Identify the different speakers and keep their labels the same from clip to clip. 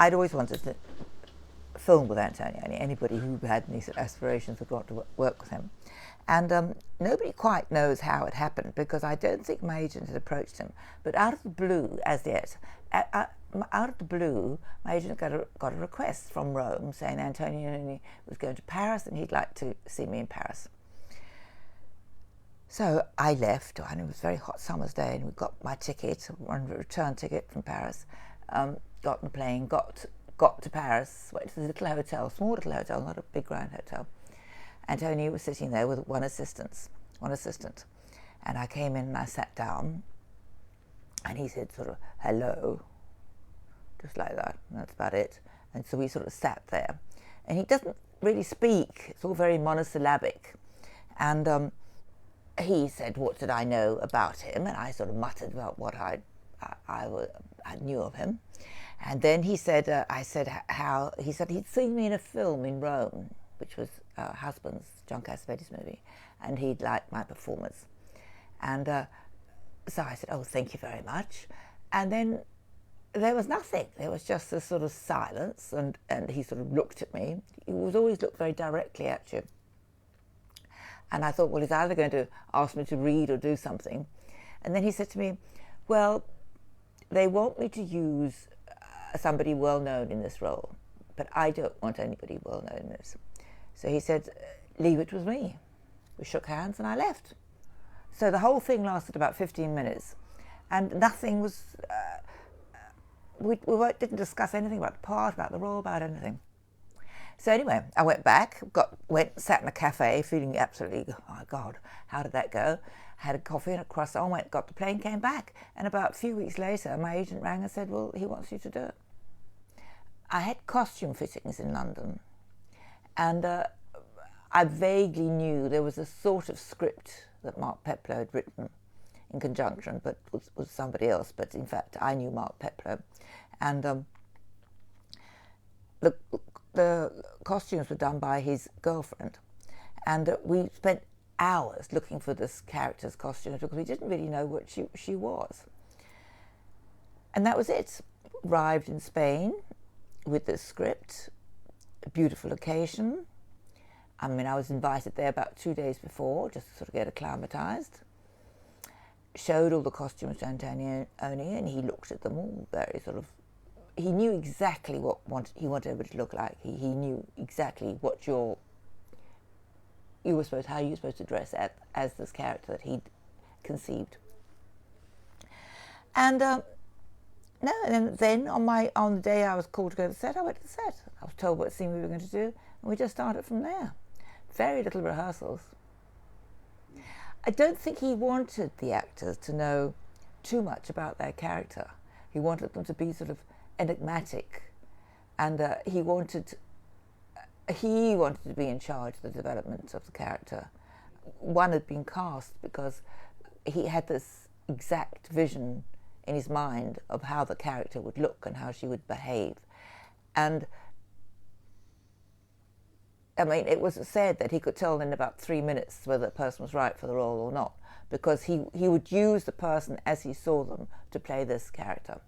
Speaker 1: I'd always wanted to film with Antonioni. Anybody who had any sort of aspirations would want to work with him. And nobody quite knows how it happened, because I don't think my agent had approached him. But out of the blue, as yet, out of the blue, my agent got a request from Rome saying Antonioni was going to Paris and he'd like to see me in Paris. So I left, and it was a very hot summer's day, and we got my ticket, one return ticket from Paris, got on the plane, got to Paris, went to the little hotel, small little hotel, not a big grand hotel. Antonioni was sitting there with one assistant. And I came in and I sat down, and he said sort of, hello, just like that, and that's about it. And so we sort of sat there. And he doesn't really speak, it's all very monosyllabic. And he said, what did I know about him? And I sort of muttered about what I knew of him. And then he said, he said he'd seen me in a film in Rome, which was Husbands, John Cassavetes' movie, and he'd liked my performance. And so I said, oh, thank you very much. And then there was nothing. There was just this sort of silence, and he sort of looked at me. He was always looked very directly at you. And I thought, well, he's either going to ask me to read or do something. And then he said to me, well, they want me to use somebody well-known in this role, but I don't want anybody well-known in this. So he said, leave it with me. We shook hands and I left. So the whole thing lasted about 15 minutes, and nothing was, we didn't discuss anything about the part, about the role, about anything. So anyway, I went back, sat in a cafe feeling absolutely, oh my God, how did that go? Had a coffee and a croissant, got the plane, came back. And about a few weeks later, my agent rang and said, well, he wants you to do it. I had costume fittings in London. And I vaguely knew there was a sort of script that Mark Peploe had written in conjunction, but was somebody else. But in fact, I knew Mark Peploe. And the costumes were done by his girlfriend, and we spent hours looking for this character's costume because we didn't really know what she was. And that was it. Arrived in Spain with this script, a beautiful occasion. I mean, I was invited there about 2 days before just to sort of get acclimatized. Showed all the costumes to Antonioni, and he looked at them all very sort of. He knew exactly what he wanted everybody to look like. He knew exactly what how you were supposed to dress as this character that he'd conceived. And and then on the day I was called to go to the set, I went to the set. I was told what scene we were going to do, and we just started from there. Very little rehearsals. I don't think he wanted the actors to know too much about their character. He wanted them to be sort of enigmatic, and he wanted to be in charge of the development of the character. One had been cast because he had this exact vision in his mind of how the character would look and how she would behave. And I mean, it was said that he could tell in about 3 minutes whether the person was right for the role or not, because he would use the person as he saw them to play this character.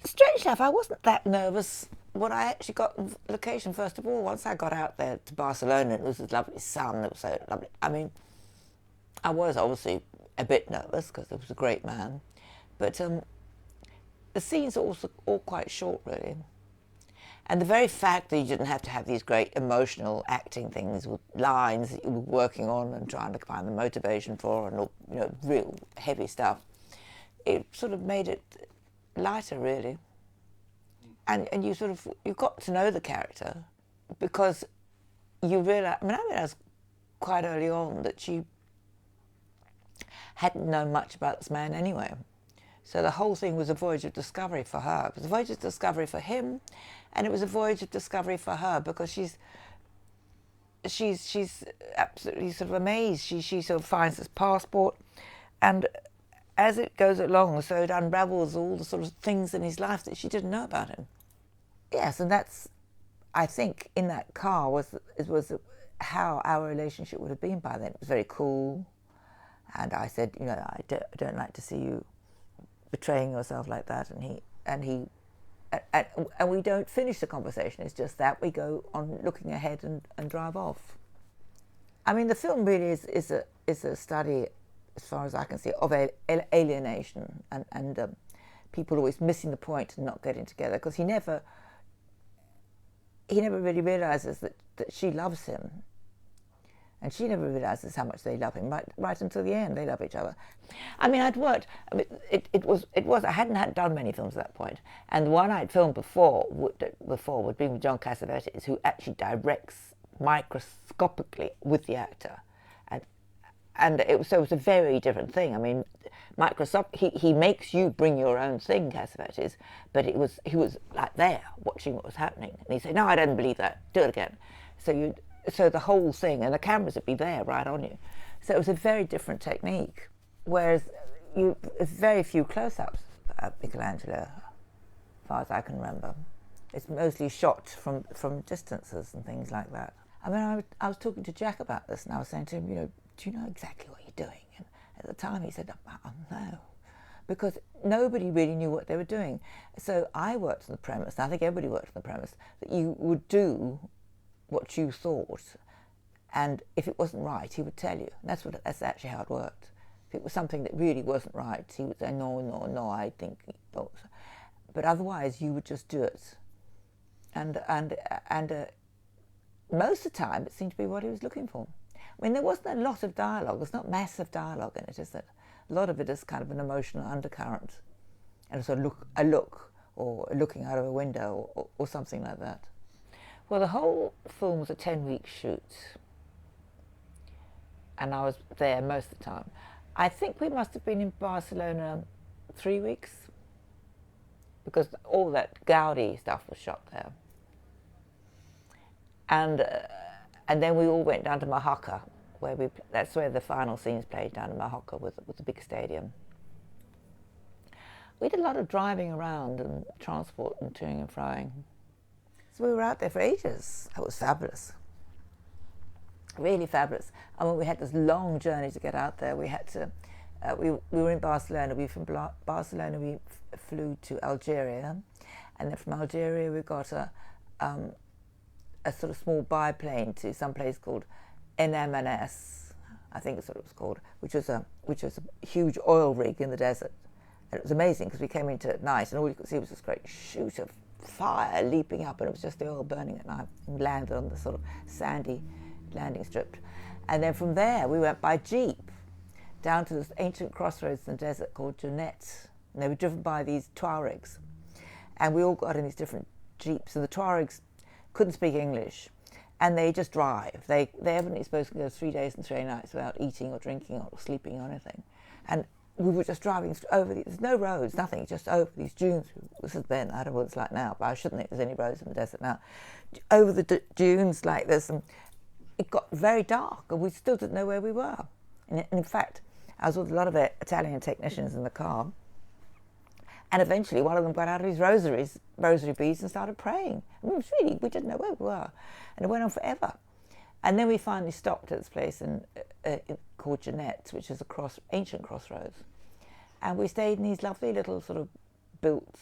Speaker 1: Strange enough, I wasn't that nervous when I actually got on location, first of all. Once I got out there to Barcelona, it was this lovely sun, it was so lovely. I mean, I was obviously a bit nervous because it was a great man, but the scenes are also all quite short, really. And the very fact that you didn't have to have these great emotional acting things with lines that you were working on and trying to find the motivation for, and real heavy stuff, it sort of made it lighter, really. And you got to know the character, because you realize, I realized quite early on that she hadn't known much about this man anyway. So the whole thing was a voyage of discovery for her. It was a voyage of discovery for him, and it was a voyage of discovery for her, because she's absolutely sort of amazed. She sort of finds this passport, and as it goes along, so it unravels all the sort of things in his life that she didn't know about him. Yes, and that's, I think, in that car was how our relationship would have been by then. It was very cool, and I said, I don't like to see you betraying yourself like that, and he and we don't finish the conversation. It's just that we go on looking ahead and drive off. I mean, the film really is a study, as far as I can see, of alienation and people always missing the point and not getting together, because he never really realizes that she loves him, and she never realizes how much they love him. Right until the end, they love each other. I mean, I'd worked. I mean, it was. I hadn't done many films at that point, and the one I'd filmed before would be with John Cassavetes, who actually directs microscopically with the actor, and it was a very different thing. I mean, he makes you bring your own thing, Cassavetes, but he was like there watching what was happening, and he'd say, "No, I don't believe that. Do it again." So the whole thing, and the cameras would be there right on you. So it was a very different technique. Whereas there's very few close-ups of Michelangelo, as far as I can remember. It's mostly shot from distances and things like that. I mean, I was talking to Jack about this, and I was saying to him, do you know exactly what you're doing? And at the time he said, no, because nobody really knew what they were doing. So I worked on the premise, and I think everybody worked on the premise, that you would do what you thought, and if it wasn't right, he would tell you. And that's actually how it worked. If it was something that really wasn't right, he would say, no, I think, but otherwise you would just do it. And most of the time it seemed to be what he was looking for. I mean, there wasn't a lot of dialogue. There's not massive dialogue in it, is that a lot of it is kind of an emotional undercurrent, and sort of a look, or looking out of a window, or something like that. Well, the whole film was a 10-week shoot, and I was there most of the time. I think we must have been in Barcelona 3 weeks, because all that Gaudi stuff was shot there. And then we all went down to Majorca, that's where the final scenes played, down in Majorca with the big stadium. We did a lot of driving around and transport and toing and froing. So we were out there for ages. It was fabulous. Really fabulous. I mean, we had this long journey to get out there. We had to, we were in Barcelona. From Barcelona we flew to Algeria, and then from Algeria we got a sort of small biplane to some place called NMNS, I think it's what it was called, which was a huge oil rig in the desert. And it was amazing because we came into it at night, and all you could see was this great shoot of fire leaping up, and it was just the oil burning at night. And we landed on the sort of sandy landing strip. And then from there we went by jeep down to this ancient crossroads in the desert called Jeannette, and they were driven by these Tuaregs, and we all got in these different jeeps, and the Tuaregs couldn't speak English, and they just drive. They evidently supposed to go 3 days and 3 nights without eating or drinking or sleeping or anything. And we were just driving over there's no roads, nothing, just over these dunes. This is then, I don't know what it's like now, but I shouldn't think there's any roads in the desert now. Over the dunes like this, and it got very dark, and we still didn't know where we were. And in fact, I was with a lot of Italian technicians in the car, and eventually one of them got out of his rosary beads and started praying. And we didn't know where we were. And it went on forever. And then we finally stopped at this place called Jeannette, which is ancient crossroads. And we stayed in these lovely little sort of built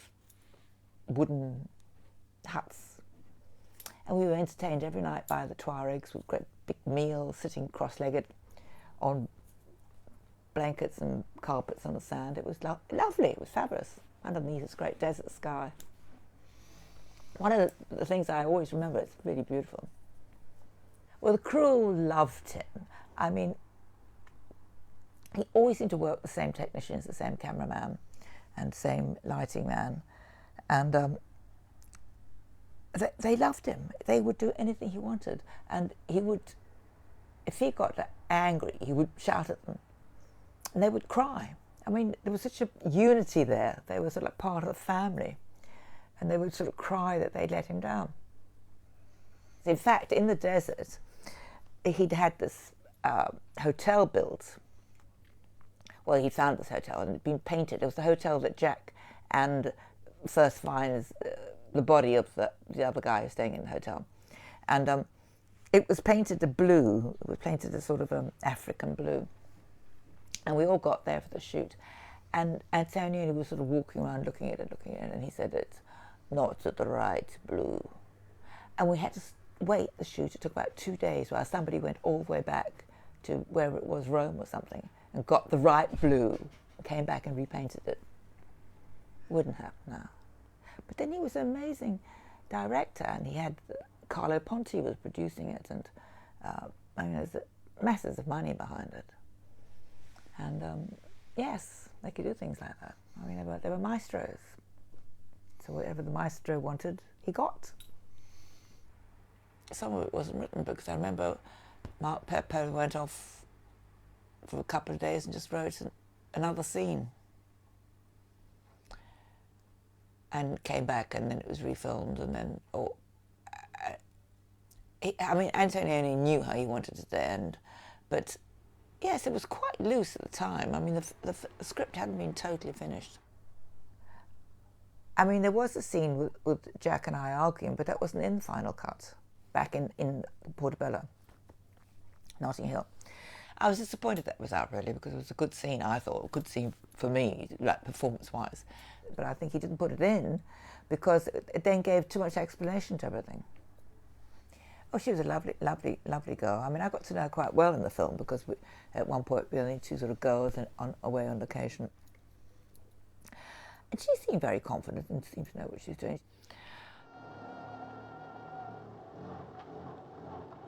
Speaker 1: wooden huts. And we were entertained every night by the Tuaregs with great big meals, sitting cross-legged on blankets and carpets on the sand. It was lovely, it was fabulous. Underneath this great desert sky. One of the things I always remember, it's really beautiful. Well, the crew loved him. I mean, he always seemed to work with the same technicians, the same cameraman and same lighting man. And they loved him. They would do anything he wanted. And he would, if he got angry, he would shout at them. And they would cry. I mean, there was such a unity there. They were sort of like part of the family. And they would sort of cry that they'd let him down. In fact, in the desert, he'd had this hotel built. Well, he found this hotel and it had been painted. It was the hotel that Jack and first find as the body of the other guy who's staying in the hotel. And it was painted a blue. It was painted a sort of African blue. And we all got there for the shoot. And Antonioni was sort of walking around looking at it, and he said that not the right blue. And we had to wait the shoot. It took about 2 days while somebody went all the way back to wherever it was, Rome or something, and got the right blue, came back and repainted it. Wouldn't happen now. But then he was an amazing director, and he had Carlo Ponti was producing it, and I mean, there's masses of money behind it. And yes, they could do things like that. I mean, they were maestros. So whatever the maestro wanted, he got. Some of it wasn't written because I remember Mark Peploe went off for a couple of days and just wrote another scene. And came back, and then it was refilmed, and then, I mean, Antonioni knew how he wanted it to end, but yes, it was quite loose at the time. I mean, the script hadn't been totally finished. I mean, there was a scene with Jack and I arguing, but that wasn't in the final cut, back in Portobello, Notting Hill. I was disappointed that was out, really, because it was a good scene, I thought, a good scene for me, like performance-wise. But I think he didn't put it in because it then gave too much explanation to everything. Oh, she was a lovely, lovely, lovely girl. I mean, I got to know her quite well in the film because at one point we were only two sort of girls away on location. And she seemed very confident and seemed to know what she was doing.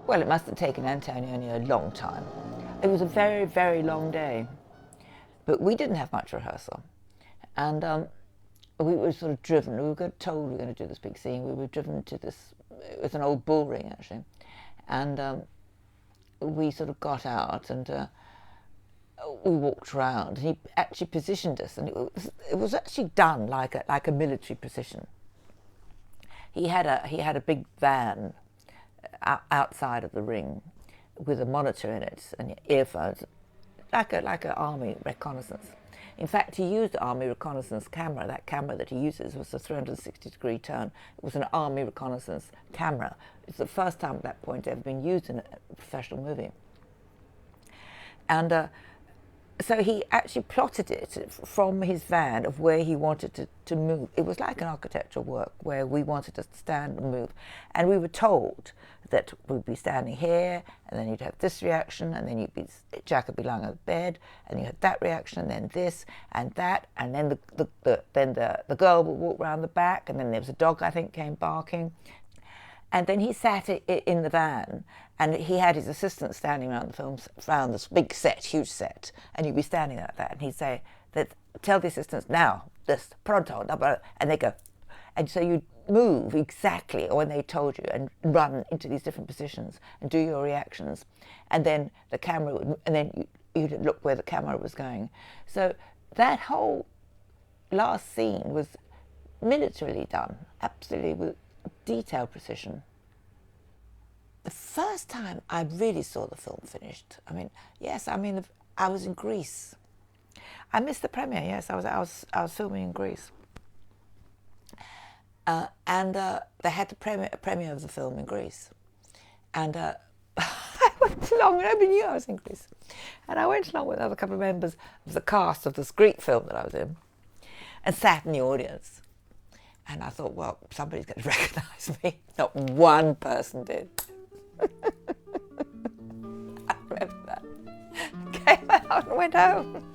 Speaker 1: Well, it must have taken Antonioni a long time. It was a very, very long day. But we didn't have much rehearsal. And we were sort of driven. We were told we were going to do this big scene. We were driven to this, it was an old bull ring, actually. And we sort of got out and we walked around. And he actually positioned us. And it was actually done like a military position. He had a big van outside of the ring with a monitor in it and earphones, like an army reconnaissance. In fact, he used the army reconnaissance camera. That camera that he uses was a 360-degree turn. It was an army reconnaissance camera. It's the first time at that point ever been used in a professional movie. And so he actually plotted it from his van of where he wanted to move. It was like an architectural work where we wanted to stand and move. And we were told that we'd be standing here, and then you'd have this reaction, and then Jack would be lying on the bed, and you had that reaction, and then this, and that, and then the girl would walk around the back, and then there was a dog, I think, came barking. And then he sat in the van, and he had his assistant standing around the film, around this big set, huge set, and you'd be standing like that, and he'd say, tell the assistants, now, this, pronto, and they go. And so you'd move exactly when they told you and run into these different positions and do your reactions. And then the camera would, and then you'd look where the camera was going. So that whole last scene was militarily done, absolutely with detailed precision. The first time I really saw the film finished, I was in Greece. I missed the premiere, yes, I was filming in Greece. And they had the premiere of the film in Greece. And I went along, nobody knew I was in Greece. And I went along with another couple of members of the cast of this Greek film that I was in and sat in the audience. And I thought, well, somebody's going to recognise me. Not one person did. I remember that. Came out and went home.